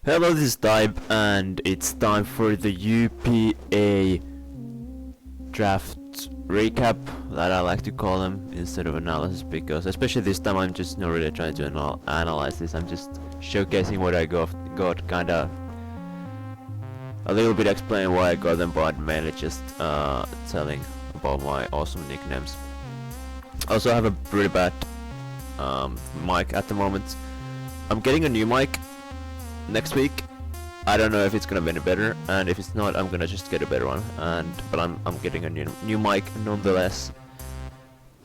Hello, this is Type, and it's time for the UPA draft recap that I like to call them instead of analysis, because especially this time I'm just not really trying to analyze this. I'm just showcasing what I got, kinda a little bit explaining why I got them, but mainly just telling about my awesome nicknames. Also, I have a pretty bad mic at the moment. I'm getting a new mic next week. I don't know if it's gonna be any better, and if it's not, I'm gonna just get a better one. But I'm getting a new mic nonetheless.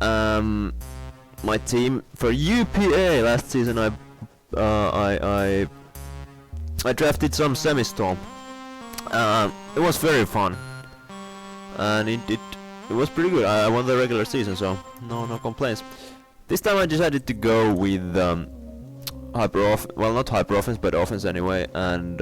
My team for UPA last season, I drafted some semi-storm. It was very fun, and it was pretty good. I won the regular season, so no complaints. This time I decided to go with not hyper offense, but offense anyway, and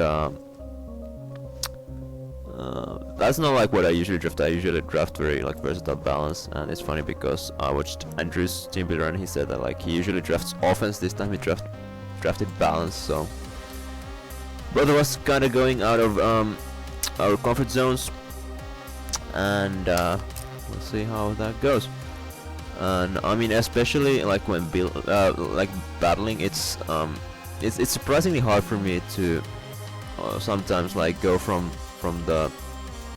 that's not like what I usually draft. I usually draft very like versatile balance, and it's funny because I watched Andrew's team builder and he said that like he usually drafts offense. This time he drafted balance, so brother was kind of going out of our comfort zones, and we'll see how that goes. And I mean, especially like when like battling, it's surprisingly hard for me to sometimes like go from the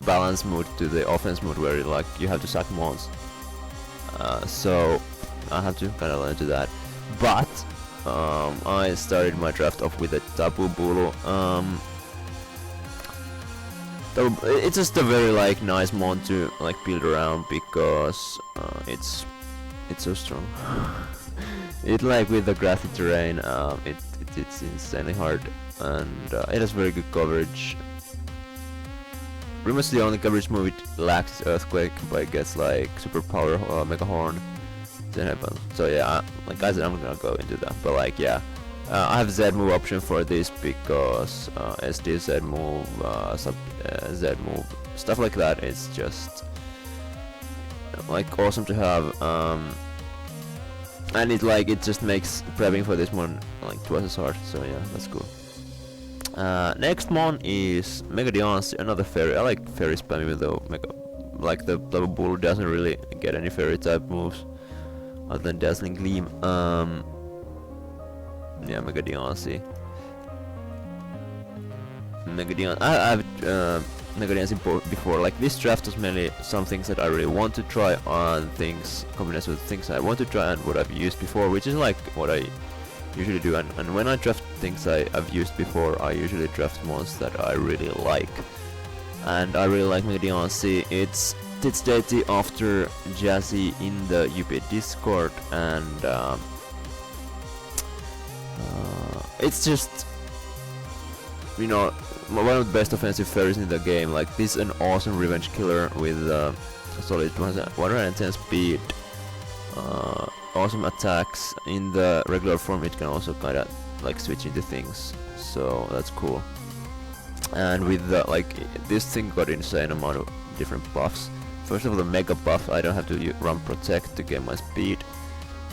balance mood to the offense mood where like you have to sack mons. So I have to kind of learn to that. But I started my draft off with a Tapu Bulu. It's just a very like nice mon to like build around because it's so strong. It like with the grassy terrain, it's insanely hard, and it has very good coverage. Pretty much the only coverage move it lacks is Earthquake, but it gets like superpower Mega Horn to happen. So yeah, like I said, I'm gonna go into that. But like yeah, I have Z move option for this because SD Z move, sub Z move, stuff like that. It's just like awesome to have, and it just makes prepping for this one like twice as hard. So yeah, that's cool. Next one is Mega Diancie, another fairy. I like fairy spam, even though like the Tapu Bulu doesn't really get any fairy type moves other than Dazzling Gleam. Yeah, Mega Diancie. I've Mega Diancie before. Like this draft was mainly some things that I really want to try on combination with things I want to try and what I've used before, which is like what I usually do. And when I draft things I've used before, I usually draft ones that I really like. And I really like Mega Diancie. It's dated after Jazzy in the UPA Discord, and it's just, you know, one of the best offensive fairies in the game. Like this is an awesome revenge killer with solid 110 speed, awesome attacks. In the regular form it can also kinda like switch into things, so that's cool. And with like this thing got insane amount of different buffs. First of all, the mega buff, I don't have to run protect to get my speed.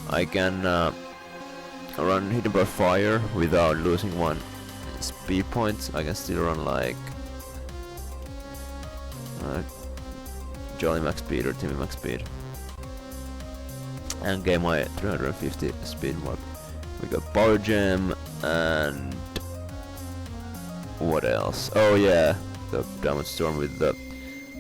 I can run hidden by fire without losing one speed points. I can still run like Jolly max speed or Timmy max speed and gain my 350 speed mark. We got power gem, and what else? Oh yeah, the Diamond Storm with the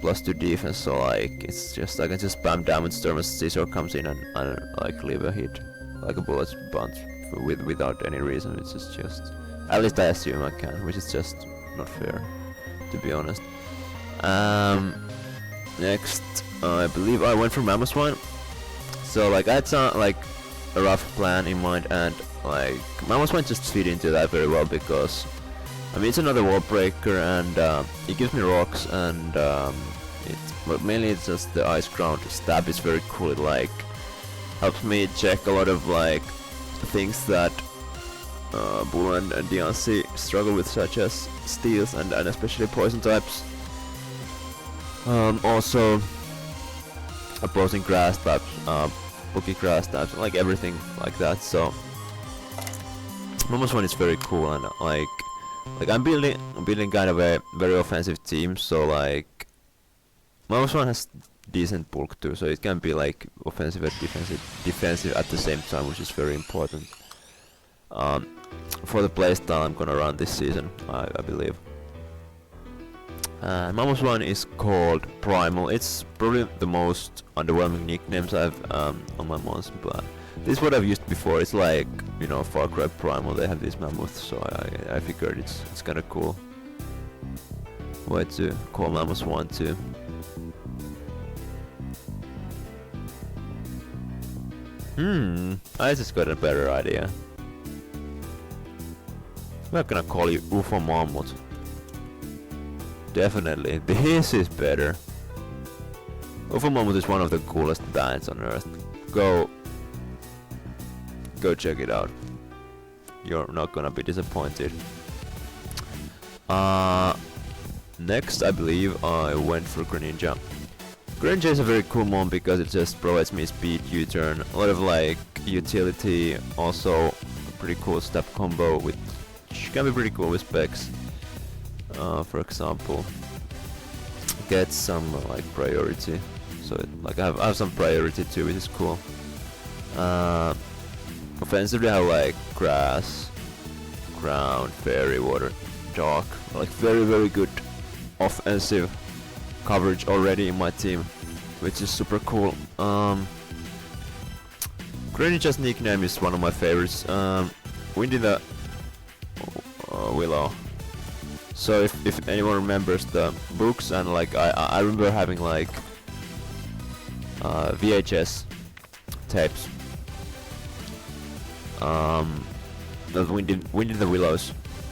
+2 defense. So like it's just I can just spam Diamond Storm as Scizor comes in and like leave a hit like a bullet bunch without any reason. It's just at least I assume I can, which is just not fair, to be honest. Next, I believe I went for Mamoswine. So like I had like a rough plan in mind, and like Mamoswine just fit into that very well because I mean it's another wall breaker, and it gives me rocks, and but mainly it's just the ice ground stab is very cool. It like helps me check a lot of like things that Bulu and Diancie struggle with, such as steals and especially poison types. Also opposing grass types, bookie grass types, like everything like that. So Mamoswine is very cool, and like Like I'm building kind of a very offensive team, so like Mammoth one has decent bulk too, so it can be like offensive and defensive at the same time, which is very important. For the playstyle I'm gonna run this season, I believe. Mammoth one is called Primal. It's probably the most underwhelming nicknames I've on my mons, but this is what I've used before. It's like, you know, Far Cry Primal. They have these mammoths, so I figured it's kind of cool. Way to call Mammoth one too. I just got a better idea. We're gonna call you UFO Mammoth. Definitely, this is better. UFO Mammoth is one of the coolest bands on earth. Go check it out. You're not gonna be disappointed. Next, I believe I went for Greninja. Greninja is a very cool mon because it just provides me speed, U-turn, a lot of like utility, also a pretty cool step combo which can be pretty cool with specs. For example, get some like priority, so I have some priority too, which is cool. Offensively I have like grass, ground, fairy, water, dark, like very good offensive coverage already in my team, which is super cool. Greninja's nickname is one of my favorites. Windy the Willow. So if anyone remembers the books, and like I remember having like VHS tapes of Windy the Willows.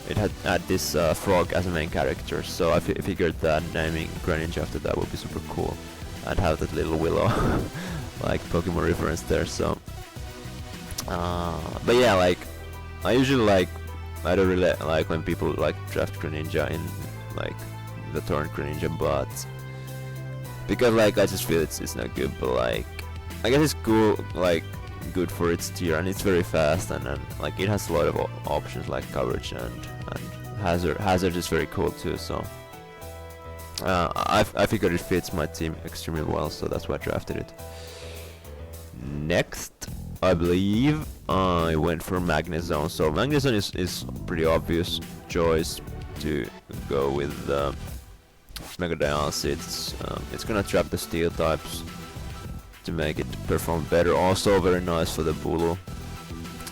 It had this frog as a main character, so I figured that naming Greninja after that would be super cool, and have that little willow like Pokemon reference there. So but yeah, like I don't really like when people like draft Greninja in like the torrent Greninja, but because like I just feel it's not good, but like I guess it's cool, like good for its tier, and it's very fast, and like it has a lot of options like coverage and hazard is very cool too. So I figured it fits my team extremely well, so that's why I drafted it. Next, I believe I went for Magnezone. So Magnezone is pretty obvious choice to go with Mega Dialys. It's gonna trap the steel types to make it perform better. Also very nice for the Bulu,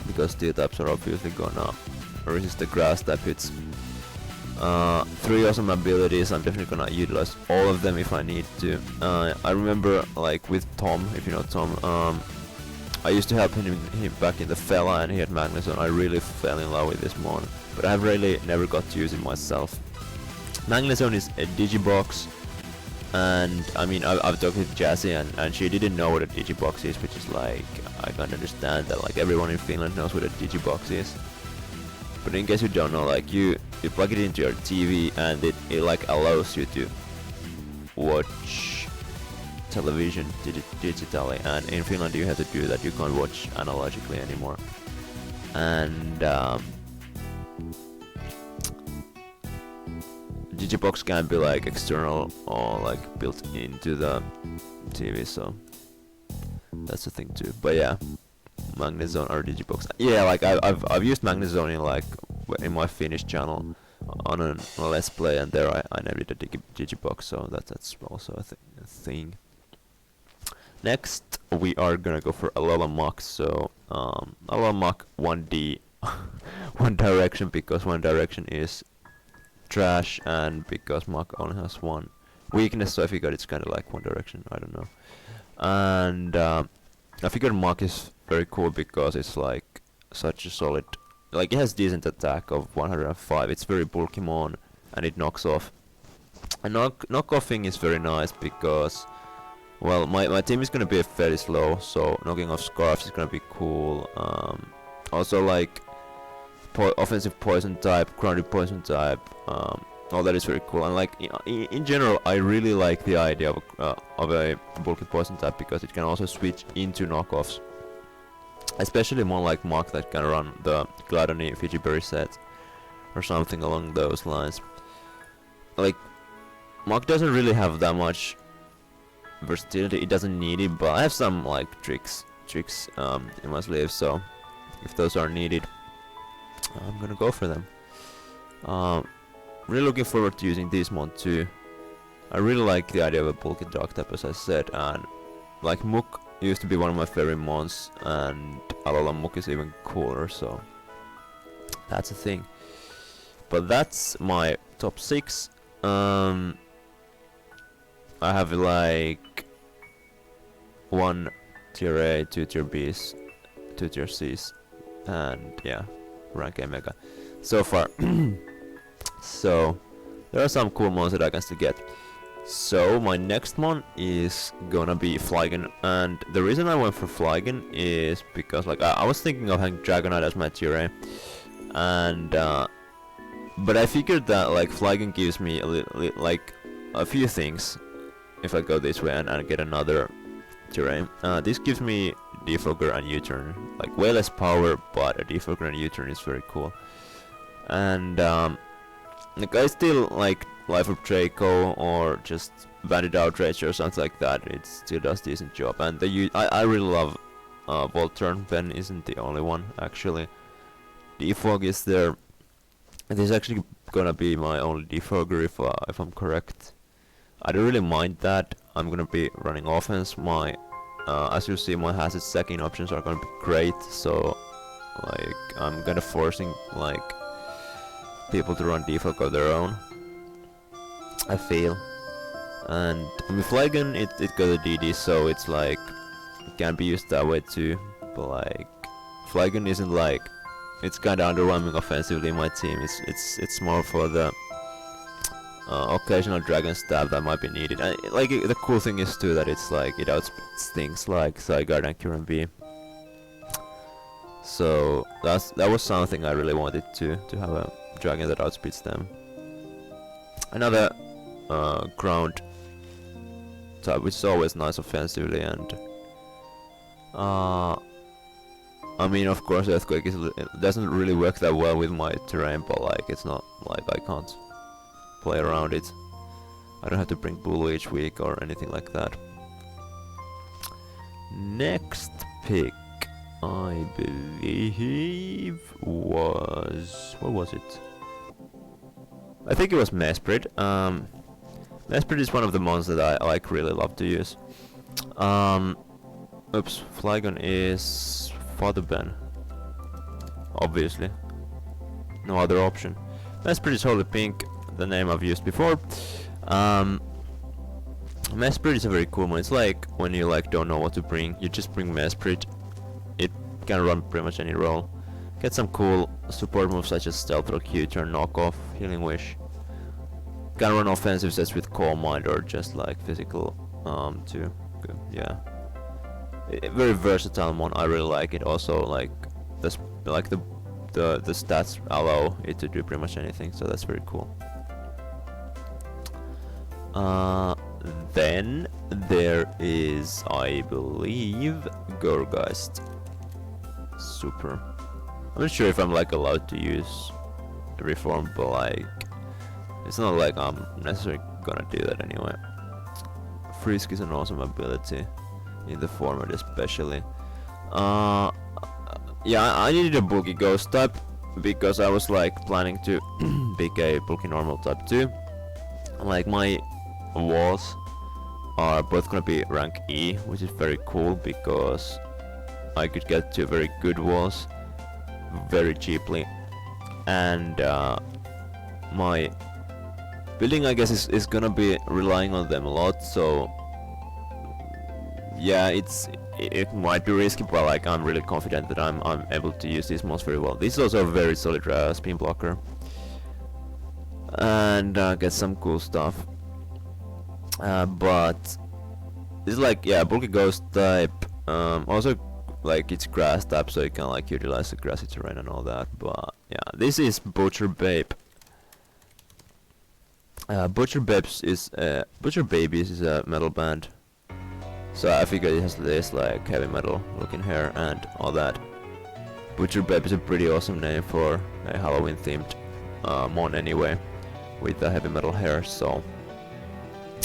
because steel types are obviously gonna resist the grass type hits. 3 awesome abilities. I'm definitely gonna utilize all of them if I need to. I remember like with Tom, if you know Tom, I used to help him back in the Fella, and he had Magnezone. I really fell in love with this mon, but I've really never got to use it myself. Magnezone is a Digibox, and I mean I've talked with Jazzy, and she didn't know what a Digibox is, which is like, I can't understand that like everyone in Finland knows what a Digibox is. But in case you don't know, like you plug it into your TV, and it like allows you to watch television digitally, and in Finland you have to do that. You can't watch analogically anymore. And Digibox can be like external or like built into the TV, so that's the thing too. But yeah, Magnezone or Digibox. Yeah, like I've used Magnezone in like in my Finnish channel on a Let's Play, and there I named it a Digibox, so that's also a thing. Next, we are gonna go for Alola Mach. So Alola Mach 1D, One Direction, because One Direction is trash, and because Mach only has one weakness, so I figured it's kind of like One Direction. I don't know. And I figured Mach is very cool because it's like such a solid, like it has decent attack of 105. It's very bulky mon, and it knocks off. And knockoffing is very nice because, well, my team is gonna be fairly slow, so knocking off Scarfs is gonna be cool. Also like offensive poison type, grounded poison type, all that is very cool. And like in general, I really like the idea of a bulky poison type, because it can also switch into knockoffs, especially more like Mach that can run the Gladony Fiji Berry set. or something along those lines. Like, Mach doesn't really have that much versatility, it doesn't need it, but I have some like tricks in my sleeve, so if those are needed, I'm gonna go for them. Really looking forward to using this mod too. I really like the idea of a bulky dog type, as I said, and like Mook used to be one of my favorite mons, and Alola Mook is even cooler, so that's a thing. But that's my top 6. I have like 1 tier A, 2 tier Bs, 2 tier Cs, and yeah, rank A Mega so far. So there are some cool mons that I can still get. So my next one is gonna be Flygon, and the reason I went for Flygon is because like I was thinking of having Dragonite as my tier A, and but I figured that like Flygon gives me like a few things if I go this way and get another tier A. This gives me Defogger and U-turn, like way less power, but a Defogger and U-turn is very cool. And like I still like Life of Draco or just Bandit Outrage or something like that. It still does decent job, and I really love Volturn. Ben isn't the only one actually. Defog is there. It is actually gonna be my only Defogger if I'm correct. I don't really mind that. I'm gonna be running offense. My as you see, my hazard stacking options are gonna be great. So like I'm gonna forcing like people to run Defog of their own, I feel. And with Flygon it got a DD, so it's like it can be used that way too. But like Flygon isn't like, it's kinda underwhelming offensively in my team. It's more for the occasional Dragon Stab that might be needed. And like the cool thing is too that it's like it outspeeds things like Zygarde and Kyurem B. So that was something I really wanted to have a dragon that outspeeds them. Another ground type, which is always nice offensively, and I mean, of course, Earthquake it doesn't really work that well with my terrain, but like it's not like I can't play around it. I don't have to bring Bulu each week or anything like that. Next pick, I believe was, what was it? I think it was Mesprit. Mesprit is one of the mons that I like really love to use. Oops, Flygon is Father Ben. Obviously. No other option. Mesprit is Holy Pink, the name I've used before. Mesprit is a very cool one. It's like when you like don't know what to bring, you just bring Mesprit. It can run pretty much any role. Get some cool support moves such as Stealth Rock, U-turn, Knock Off, Healing Wish. Can run offensive sets with Calm Mind or just like physical too. Good. Yeah. Very versatile one. I really like it. Also like the stats allow it to do pretty much anything, so that's very cool. Then there is, I believe, Gorgeist. Super. I'm not sure if I'm like allowed to use every form, but like it's not like I'm necessarily gonna do that anyway. Frisk is an awesome ability in the format, especially. Yeah, I needed a bulky ghost type because I was like planning to pick a bulky normal type too. Like my walls are both gonna be rank E, which is very cool because I could get to very good walls very cheaply, and my building I guess is gonna be relying on them a lot, so yeah, it might be risky, but like I'm really confident that I'm able to use these mons very well. This is also a very solid spin blocker, and get some cool stuff. But it's like, yeah, bulky ghost type. Also like it's grass type, so you can like utilize the grassy terrain and all that. But yeah, this is Butcher Babe. Butcher Babies is a metal band, so I figured it has this like heavy metal looking hair and all that. Butcher Babe is a pretty awesome name for a Halloween themed mon anyway, with the heavy metal hair. So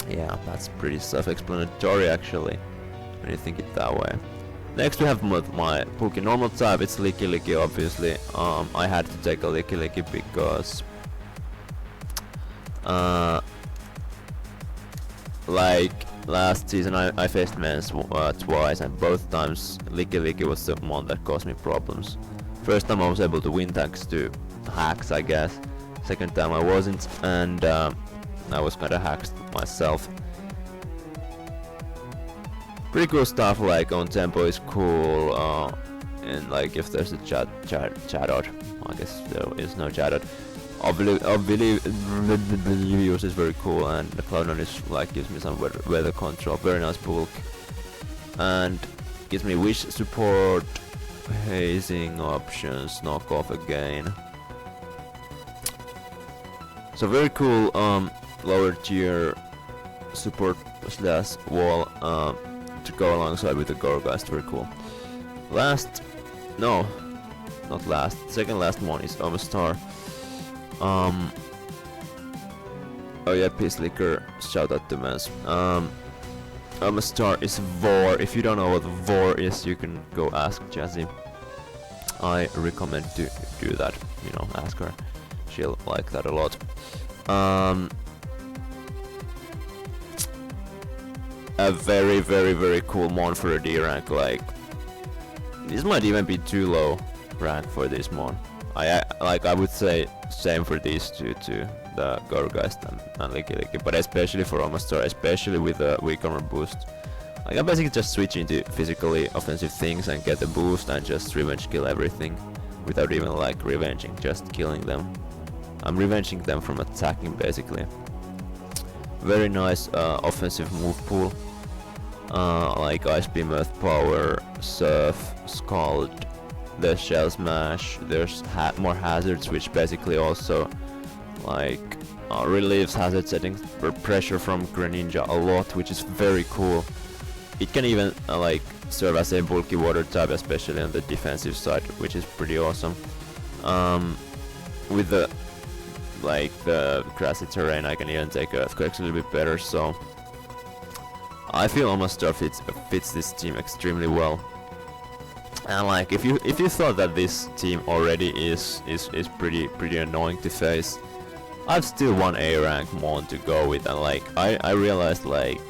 yeah, that's pretty self-explanatory actually, when you think it that way. Next we have my bulky normal type. It's Licky Licky, obviously. I had to take a Licky Licky because like last season I faced Mens twice, and both times Licky Licky was the one that caused me problems. First time I was able to win thanks to hacks, I guess. Second time I wasn't, and I was kinda hacked myself. Pretty cool stuff, like on tempo is cool, and like if there's a chat out, I guess there is no chat out. I believe use is very cool, and the Cloud9 is like gives me some weather control, very nice bulk, and gives me wish support, hazing options, knock off again. So very cool lower tier support slash wall to go alongside with the Gorgeist, very cool. Second last one is Omastar. Oh yeah, Peace Liquor, shout out to Mans. Omastar is Vor. If you don't know what Vor is, you can go ask Jazzy. I recommend to do that, you know, ask her. She'll like that a lot. A very, very, very cool mon for a D rank. Like, this might even be too low rank for this mon. I would say same for these two too, the Gorgeist and Licky Licky, but especially for Omastar, especially with a weak armor boost. Like, I basically just switch into physically offensive things and get the boost and just revenge kill everything without even like revenging, just killing them. I'm revenging them from attacking basically. Very nice offensive move pool. Like Ice Beam, Earth Power, Surf, Scald, there's Shell Smash, there's more hazards, which basically also like relieves hazard settings for pressure from Greninja a lot, which is very cool. It can even like serve as a bulky water type, especially on the defensive side, which is pretty awesome. With the grassy terrain, I can even take Earthquakes a little bit better, so I feel Omastar fits this team extremely well. And like, if you thought that this team already is pretty annoying to face, I've still one A rank mon to go with, and like I realized like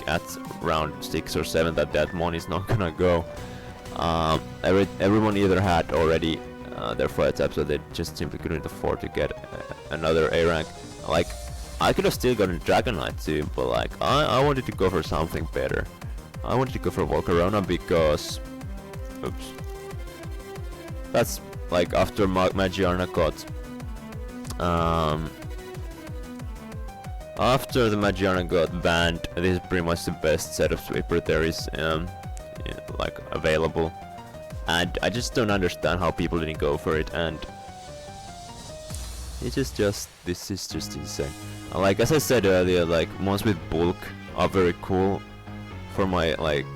at round 6 or 7 that mon is not gonna go. Everyone either had already their fire type, so they just simply couldn't afford to get another A rank. Like, I could have still gotten Dragonite too, but like I wanted to go for something better. I wanted to go for Volcarona because, oops, that's like after Magiarna got after the Magiarna got banned, this is pretty much the best set of sweeper there is like available, and I just don't understand how people didn't go for it, and this is just insane. Like, as I said earlier, like mons with bulk are very cool for my like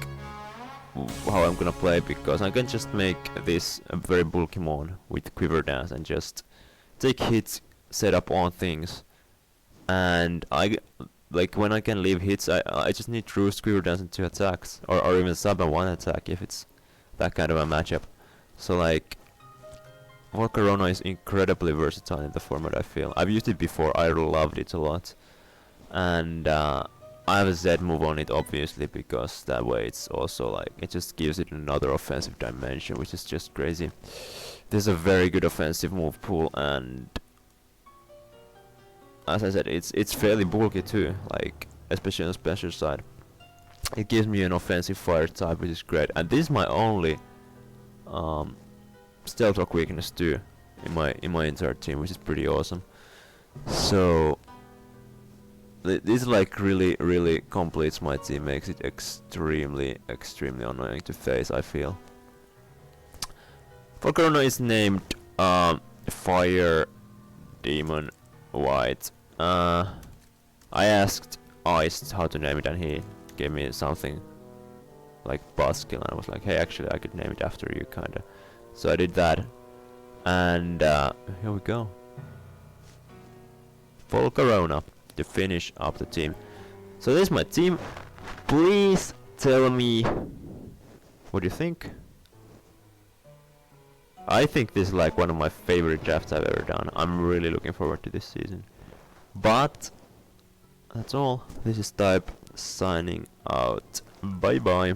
how I'm gonna play, because I can just make this a very bulky mon with Quiver Dance and just take hits, set up on things, and like when I can leave hits, I just need true Quiver Dance and 2 attacks, or even sub and 1 attack if it's that kind of a matchup. So like, Volcarona is incredibly versatile in the format, I feel. I've used it before, I loved it a lot. And I have a Z move on it, obviously, because that way it's also like, it just gives it another offensive dimension, which is just crazy. This is a very good offensive move pool, and as I said, it's fairly bulky too, like especially on the special side. It gives me an offensive fire type, which is great, and this is my only Stealth Rock weakness too in my entire team, which is pretty awesome. So this like really completes my team, makes it extremely annoying to face, I feel. Volcarona is named Fire Demon White. I asked Ice how to name it, and he gave me something like Buskill, and I was like, hey, actually I could name it after you, kinda. So I did that, and here we go. Polcarona to finish up the team. So this is my team. Please tell me what you think. I think this is like one of my favorite drafts I've ever done. I'm really looking forward to this season. But that's all. This is Type signing out. Bye bye.